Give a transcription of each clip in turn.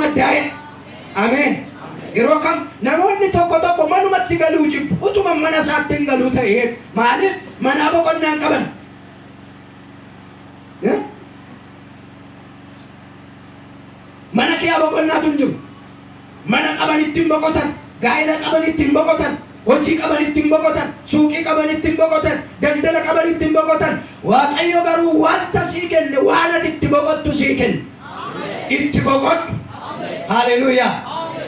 gaddaa'e. Ameen. Yeroo kam namoonni tokko manumatti galuu jibbu utuma mana isaatti hin galuu ta'ee maaliif manaa boqonnaa hin qaban? Mana kee boqonnaatu hin jiru. Mana qaban ittiin boqotan, gaa'ela qaban ittiin boqotan, hojii qaban ittiin boqotan, suuqii qaban ittiin boqotan, daldala qaban ittiin boqotan. Waaqayyo garuu wanta sii kenne waan ati itti boqottu sii kenne. Itti boqodhu. Haleluuyaa.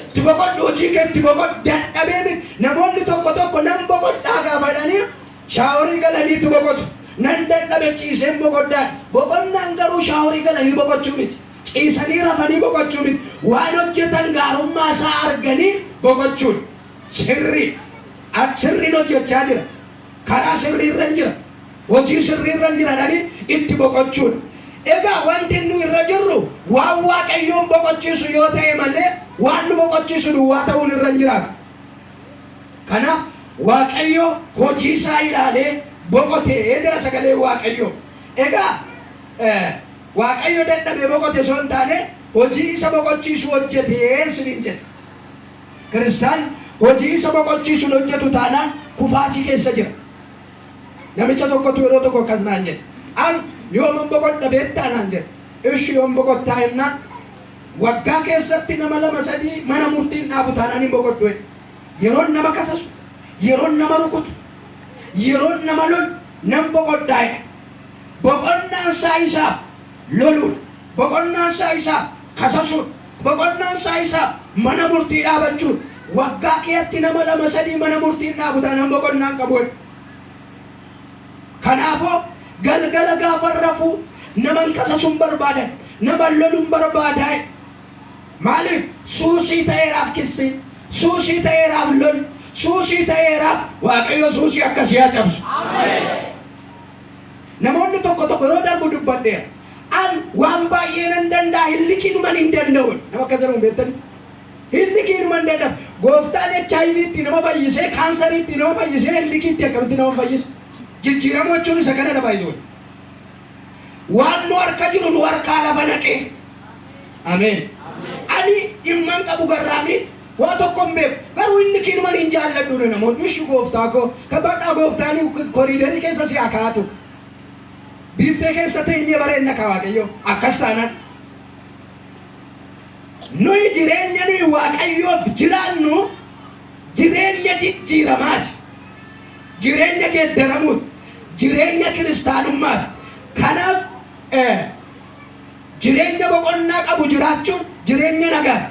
Itti boqodhu hojii kee itti boqodhu. Dadhabee namoonni tokko nan boqodhaa gaafadhanii shaaworii galanii itti boqotu. Nan dadhabe ciiseen boqodhaan. Boqonnaan garuu shaaworii galanii boqochuu miti. Ciisanii rafanii boqochuu miti. Waan hojjetan gaarummaa isaa arganii boqochuun sirrii. Sirriin hojjechaa jira. Karaa sirrii irra jira. Hojii sirrii irra jiranii itti boqochuun. Egaa wanti nu irra jirru waan Waaqayyoon boqochiisu yoo ta'e malee waan nu boqochiisu duwwaa ta'uun irra hin jiraatu. Kanaaf Waaqayyo hojii isaa ilaalee boqotee jira sagalee Waaqayyo. Egaa Waaqayyo dadhabee boqote osoo hin taane hojii isa boqochiisu hojjetee isiniin jedhe. Kiristaan hojii isa boqochiisu hojjetu taanaan kufaatii keessa jira. Namicha tokkotu yeroo tokko akkas naan jedhe. Yooman boqodha beektaa naan jedhe. Ishi yoon boqottaa jennaan waggaa keessatti nama 2-3 mana murtiin dhaabu taanaan hin boqodhu. Yeroon nama kasasu, yeroon nama rukutu, yeroon nama lolu nan boqodhaa jedhe. Boqonnaan isaa loluudha. Boqonnaan isaa kasasuudha. Boqonnaan isaa mana murtii dhaabachuudha. Waggaa keetti nama 2-3 mana murtiin dhaabu taanaan boqonnaan qabu. Kanaafuu galgala gaafa rafuu naman kasasuun barbaadan, naman loluun barbaadan. Maaliif suusii ta'eeraaf kissi, suusii ta'eeraaf lol, suusii ta'eeraaf Waaqayyo suusii akkasii haa cabsu. Namoonni tokko yeroo darbu dubbadheera. An waan baay'ee nan danda'a hillikiinuman hin danda'u. Nama akkas jedhamu beektani? Hillikiinuman danda'u. Gooftaan HIV itti nama fayyisee, kaansarii itti nama fayyisee, hillikii itti akkamitti nama fayyisa? Jijjiiramu jechuun isa kana dha baay'ee. Waan nu harka jiru nu harkaa lafa naqee. Ameen. Ani dhimman qabu garraamiin waa tokko hin beeku. Garuu hillikiinuman hin jaalladhu namoonni ishi gooftaa koo kan bakka gooftaan koriidarii keessa si haa kaa'atu. Biifee keessa ta'e bareenna ka Waaqayyo akkas taanaan. Nuyi jireenya nuyi Waaqayyoof jiraannu jireenya jijjiiramaati. Jireenya geeddaramuuti. Jireenya kiristaanummaati. Kanaaf jireenya boqonnaa qabu jiraachuun jireenya nagaadha.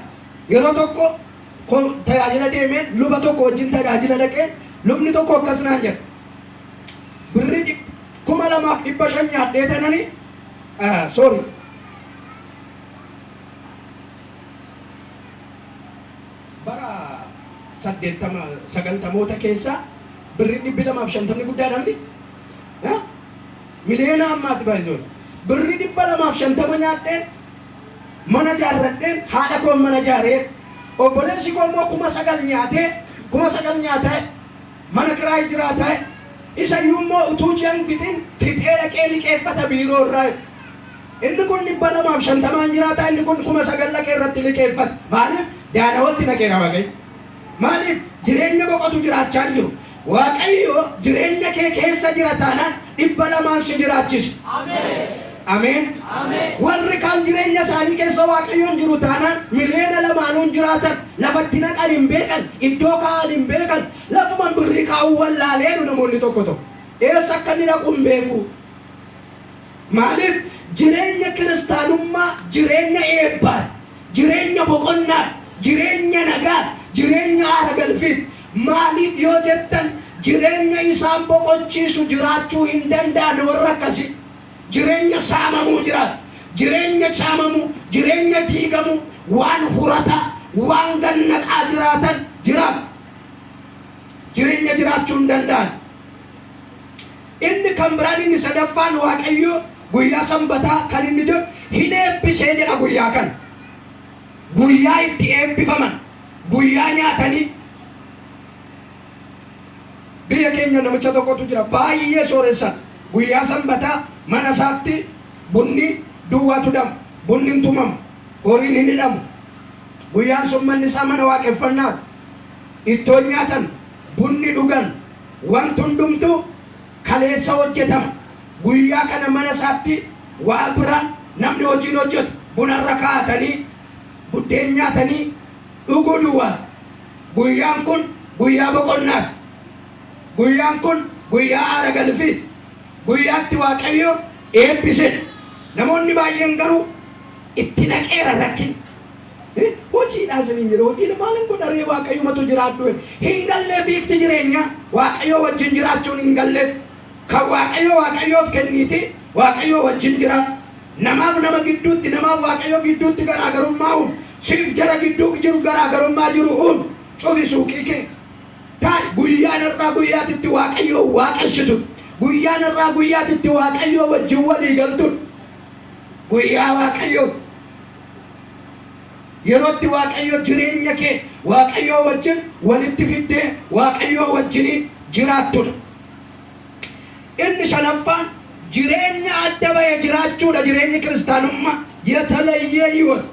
Yeroo tokko tajaajila deemeen luba tokko wajjin tajaajila dhaqeen lubni tokko akkas naan jedha. Birrii 2,500 nyaadhee tananii sorry. Bara 80-90 keessa birrii 250 guddaadha miti. Miliyoona ammaatti baay'ee. Birrii 250 nyaadheen mana jaarradheen haadha koo mana jaareen obboleessi koo immoo 9,000 nyaatee 9,000 nyaataa mana kiraayii jiraataa isa iyyuu utuu ji'an fixee dhaqee liqeeffata biiroo irraa. Inni kun 250 jiraataa inni kun 9,000 dhaqee irratti liqeeffata. Maaliif daanawatti naqeera Waaqayyo? Maaliif jireenya boqotu jiraachaa jiru? Waaqayyo jireenya kee keessa jira taanaan 200 si jiraachisa. Ameen. Warri kaan jireenya isaanii keessa Waaqayyoon jiru taanaan miliyoona 2 jiraatan lafatti naqan hin beekan, iddoo kaa'an hin beekan, lafuman birrii kaa'uu wallaalee namoonni tokko. Eessa akka inni dhaqu hin beeku. Maaliif jireenya kiristaanummaa jireenya eebbaati, jireenya boqonnaati, jireenya nagaati, jireenya haara galfiiti. Maaliif yoo jettan jireenya isaan boqochiisu jiraachuu hin danda'an warra akkasii. Jireenya saamamuu jiraatu, jireenya saamamuu, jireenya diigamuu, waan furata, waan gannaqaa jiraatan jiraatu. Jireenya jiraachuu hin danda'an. Inni kan biraan inni sadaffaan Waaqayyo guyyaa sanbataa kan inni jedhu hin eebbisee jedha guyyaa kana. Guyyaa itti eebbifaman, guyyaa nyaatanii. Biyya keenya namicha tokkotu jira baay'ee sooressan. Guyyaa sanbataa mana isaatti bunni duwwaatu dhamu, bunni hin tumamu, horiin hin hidhamu, Guyyaan sun manni isaa mana waaqeffannaati. Ittoo nyaatan, bunni dhugan, wanti hundumtu kaleessa hojjetama. Guyyaa kana mana isaatti waa biraan namni hojiin hojjetu bunarra kaa'atanii buddeen nyaatanii dhuguu duwwaa. Guyyaan kun guyyaa boqonnaati. Guyyaan kun guyyaa aara galfiiti. Guyyaatti Waaqayyo eebbisedha. Namoonni baay'een garuu itti naqeera rakkin. Hojiidhaa siniin jedhe hojiidha maalin godharee Waaqayyomatu jiraadhu hin galleef hiikti jireenya Waaqayyo wajjin jiraachuun hin galleef. Kan Waaqayyoof kenniiti Waaqayyo wajjin jira. Namaaf nama gidduutti namaaf Waaqayyo gidduutti garaagarummaa uumu. Siif jara gidduu jiru garaagarummaa jiru uumu. Cufi suuqii kee. Taa'e guyyaan irraa guyyaatitti Waaqayyo waaqessitu. Guyyaan irraa guyyaatitti Waaqayyo wajjin walii galtu. Guyyaa Waaqayyo. Yerootti Waaqayyo jireenya kee Waaqayyo wajjin walitti fiddee Waaqayyo wajjin jiraattudha. Inni shanaffaan jireenya adda bahe jiraachuudha. Jireenyi kiristaanummaa የተለየ ሕይወት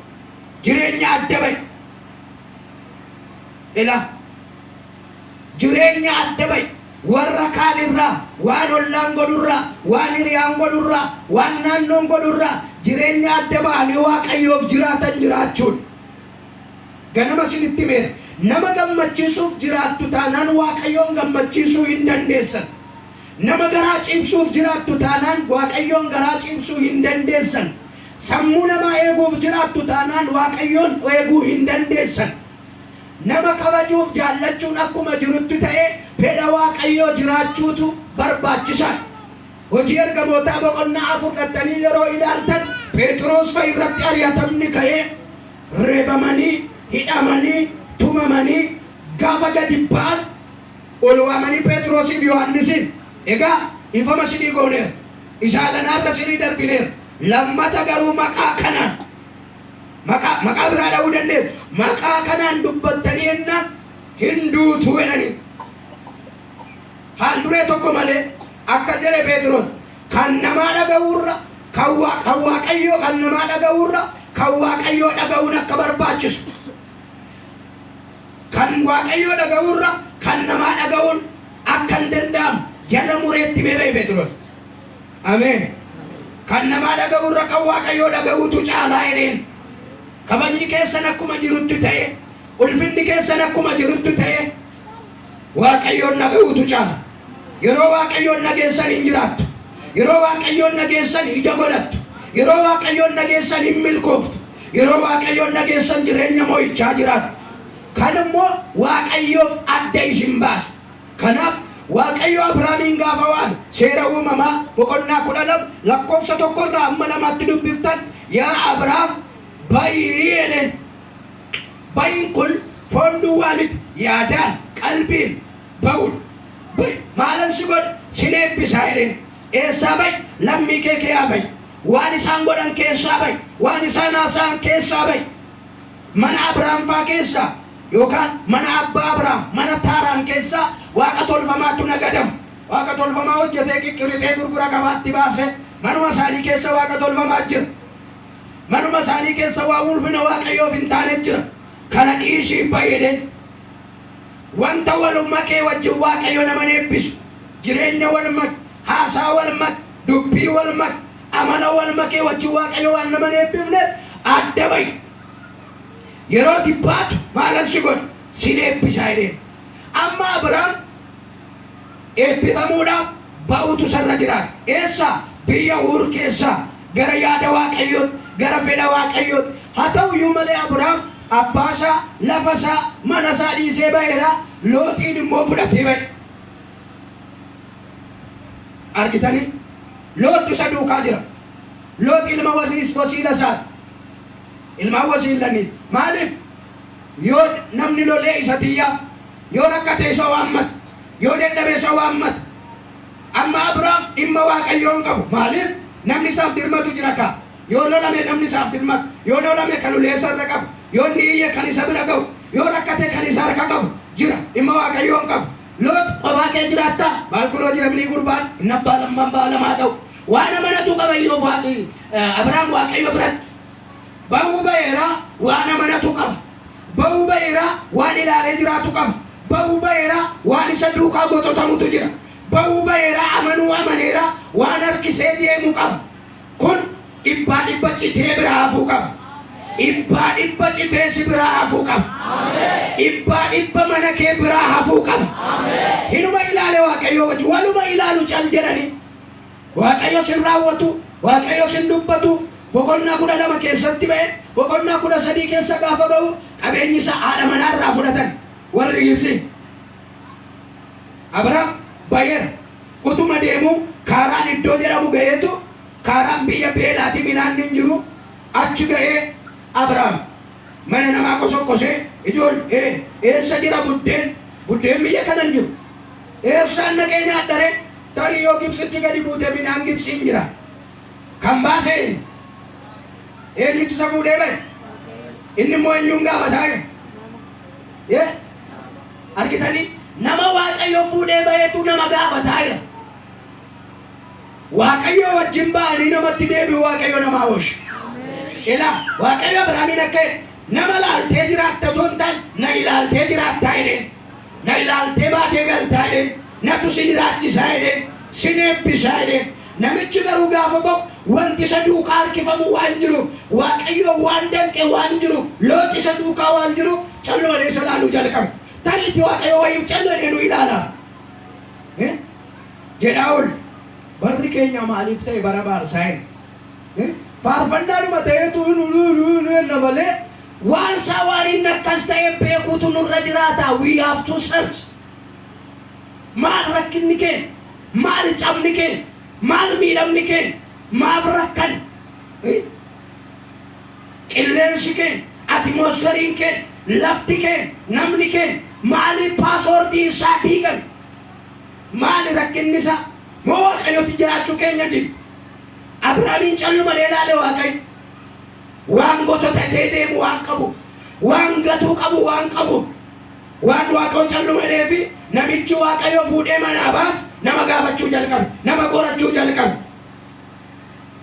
jireenya adda bahe ila jireenya adda bahe warra kaan irraa waan ollaan godhurraa waan hiriyaan godhurraa waan naannoon godhurraa jireenya adda bahanii Waaqayyoof jiraatan jiraachuudha. Ganama isinitti meera nama gammachiisuuf jiraattu taanaan Waaqayyoon gammachiisuu hin dandeessan. Nama garaa ciibsuuf jiraattu taanaan Waaqayyoon garaa ciibsuu hin dandeessan. Sammuu namaa eeguuf jiraattu taanaan Waaqayyoon eeguu hin dandeessan. Nama kabajuuf jaallachuun akkuma jirutti ta'ee fedha Waaqayyoo jiraachuutu barbaachisaadha. Hojii ergamootaa boqonnaa 4 fudhattanii yeroo ilaaltan Phexros fa'a irratti ari'atamni ka'ee reebamanii hidhamanii tumamanii gaafa gadi ba'an ol waamanii Phexrosiif Yohaannisiin egaa ifama sinii gooneera isaalanaarra sinii darbineera lammata garuu maqaa kanaan maqaa biraa dha'uu dandeessu maqaa kanaan dubbattanii ennaan hin duutu jedhanii haal duree tokko malee akka jedhe Phexros kan namaa dhaga'uurra kan Waaqayyoo kan namaa dhaga'uurra kan Waaqayyoo dhaga'uun akka barbaachisu kan Waaqayyoo dhaga'uurra kan namaa dhaga'uun akka hin danda'amu jala mureetti beebee Phexros. Ameen. Kan namaa dhaga'uurra kan Waaqayyoo dhaga'uutu caalaa jedheen. Kabajni keessan akkuma jirutti ta'e ulfinni keessan akkuma jirutti ta'e Waaqayyoon dhaga'uutu caala. Yeroo Waaqayyoon dhageessan hin jiraattu. Yeroo Waaqayyoon dhageessan ija godhattu. Yeroo Waaqayyoon dhageessan hin milkooftu. Yeroo Waaqayyoon dhageessan jireenya moo'ichaa jiraattu. Kan immoo Waaqayyoof adda isin baasa. Kanaaf Waaqayyo Abrahaamiin gaafa waame seera uumamaa boqonnaa 12 lakkoofsa 1 irraa amma 2tti dubbiftan yaa Abrahaam bayii jedheen. Bayiin kun foon duwwaa miti yaadaan qalbiin ba'uudha. Maalan si godha sin eebbisaa jedheen. Eessaa bayi lammii kee yaa bayi waan isaan godhan keessaa bayi waan isaan haasa'an keessaa bayi mana Abrahaam faa keessaa yookaan mana abbaa Abrahaam mana Taaraan keessaa waaqa tolfamaatu nagadamu. Waaqa tolfamaa hojjetee qiqqirritee gurgura gabaatti baase manuma isaanii keessa waaqa tolfamaa jira. Manuma isaanii keessa waa ulfina Waaqayyoof hin taane jira. Kana dhiisii bayyadeen wanta walummakee wajjin Waaqayyo nama eebbisu jireenya walmak haasaa walmak dubbii walmak amala walmakee wajjin Waaqayyo waan nama eebbifneef adda bayi. Yeroo dibbaatu maalan si godha sin eebbisaa jedheen. Amma Abrahaam eebbifamuudhaaf ba'uutu sarra jiraata. Eessa biyya Uur keessaa gara yaada Waaqayyootti gara fedha Waaqayyootti. Haa ta'uyyuu malee Abrahaam abbaasaa lafasaa manasaa dhiisee ba'eera. Looxiin immoo fudhatee ba'e. Argitanii Looxi isa duukaa jira. Looxi ilma wasiila isaati. Ilmaan wasiilanii maaliif yoo namni lolee isa tiyyaaf yoo rakkate isa waammata yoo dadhabe isa waammata. Amma Abrahaam dhimma Waaqayyoon qabu maaliif namni isaaf dirmatu jira kaa yoo lolame namni isaaf dirmatu yoo lolame kan ulee isarra qabu yoo inni iyye kan isa bira qabu yoo rakkate kan isa harka qabu jira dhimma Waaqayyoon qabu. Loot qophaa kee jiraatta baalkuloo jira minii gurbaan inni abbaa lammaan baa lamaa ta'u waan amanatu qabayyoo Abrahaam Waaqayyo biratti ba'uu ba'eera waan amanatu qaba baheera waan ilaalee jiraatu qaba. Bahuu baheera waan isa duukaa gototamutu jira. Bahuu baheera amanuu amaneera waan harkisee deemu qaba. Kun dhibbaa dhibba citee biraa hafuu qaba. Dhibbaa dhibba citee si biraa hafuu qaba. Dhibbaa dhibba mana kee biraa hafuu qaba. Hinuma ilaale Waaqayyo wajji waluma ilaalu cal jedhani. Waaqayyo sin raawwatu, Waaqayyo sin dubbatu. Boqonnaa 12 keessatti ba'e, boqonnaa 13 keessa gaafa ga'u qabeenyi isaa haadha manaarraa fudhatan warri Gibsi. Abrahaam bayeera utuma deemu kaaraan iddoo jedhamu ga'eetu kaaraan biyya beelaati midhaan hin jiru achi ga'ee Abrahaam mana namaa kosokkosee ijoollee eessa jira buddeen biyya kana hin jiru eessaan naqee nyaadhare tarii yoo Gibsitti gadi buute midhaan Gibsi hin jira kan baasee eenyutu isa fuudhee bahe inni immoo eenyuun gaafataa jira argitanii nama Waaqayyo fuudhee baheetu nama gaafataa jira. Waaqayyo wajjin ba'anii namatti deebi'u Waaqayyo namaa oolchu. Ilaa Waaqayyo Abrahaamiin akka nama laaltee jiraatta otoo hin taane na ilaaltee jiraattaa jedheen na ilaaltee baatee galtaa jedheen natu si jiraachisaa jedheen sin eebbisaa jedheen namichi garuu gaafa ba'u wanti isa duukaa harkifamu waan jiru Waaqayyo waan danqe waan jiru Looti isa duukaa waan jiru callumadee isa laaluu jalqabe. Talitti Waaqayyo wayiif callumadee nu ilaala. Jedhaa ol barri keenya maaliif ta'e bara baarsaa'in faarfannaadhuma ta'eetu na malee waan isaa waan inni akkas ta'e beekuutu nurra jiraata. We have to search. Maal rakkinni kee maal cabni kee maal miidhamni kee maaf rakkan qilleensi kee atmosferiin kee lafti kee namni kee maali paaswoordii isaa diigan maali rakkinni isaa moo Waaqayyotti jiraachuu keenya jiru. Abrahaamiin callumadee ilaale Waaqayyo waan gototatee deemu waan qabu waan gatuu qabu waan qabu waan Waaqayyo callumadee fi namichi Waaqayyo fuudhee manaa baas nama gaafachuu jalqabe nama qorachuu jalqabe.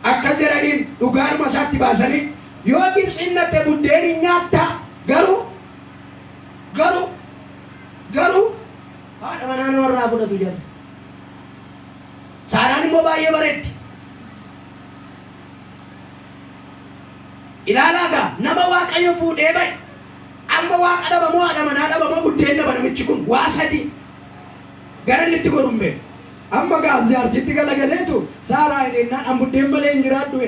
Akkas jedhaniin dhugaanuma isaatti baasanii yoo Gibsiin natte buddeen hin nyaatta garuu haadha manaa namarraa fudhatu jala. Saaraan immoo baay'ee bareeddi. Ilaalaa gaa nama Waaqayyo fuudhee bahe amma waaqa dhabamoo haadha manaa dhabamoo buddeen dhaba namichi kun waa sadi gara inni itti godhuun beeku. Amma gaazii artiitti galagaleetu Saaraa hidhennaan an buddeen malee hin jiraadhu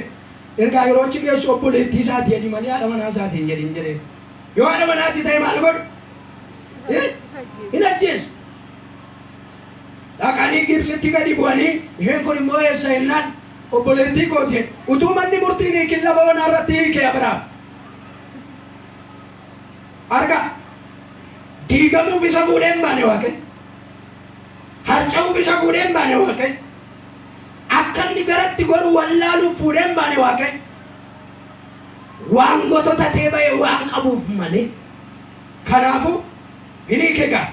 ergaa yeroo achi geessu obboleettii isaatii jedhi malee haadha manaa isaatii hin jedhin jedhee yoo haadha manaatii ta'e maal godhu hin ajjeesu. Dhaqanii Gibsitti gadi bu'anii isheen kun immoo eessa jennaan obboleettii kooti utuu manni murtiin hiikin lafa onaa irratti hiikee Abrahaam arga diigamuuf isa fuudhee hin baane Waaqayyo harca'uuf isa fuudhee hin baane Waaqayyo akka inni garatti godhu wallaaluuf fuudhee hin baane Waaqayyo waan gototatee bahe waan qabuuf malee kanaafu hin hiike gaa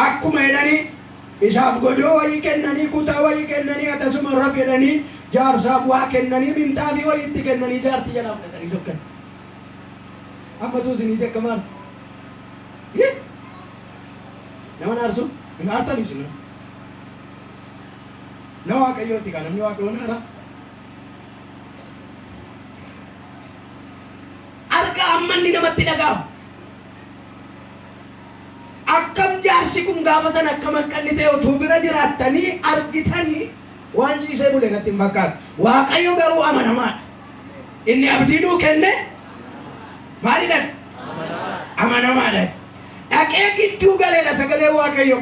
akkuma jedhanii isaaf godoo wayii kennanii kutaa wayii kennanii akkasuma raf jedhanii jaarsaaf waa kennanii minxaafii wayiitti kennanii jaartii jalaa fudhatanii sokkan ammatu isiniiti akka maarti nama naarsu hin aartan isin nama Waaqayyooti kan namni Waaqayyoon aara arga ammanni namatti dhaga'amu. Akkam jaarsi kun gaafa sana akkam akkanni ta'e utuu bira jiraattanii argitanii waan ciisee bule natti hin fakkaatu. Waaqayyo garuu amanamaadha. Inni abdii nuu kenne maalidhaan? Amanamaadha. Dhaqee gidduu galeedha sagalee Waaqayyo.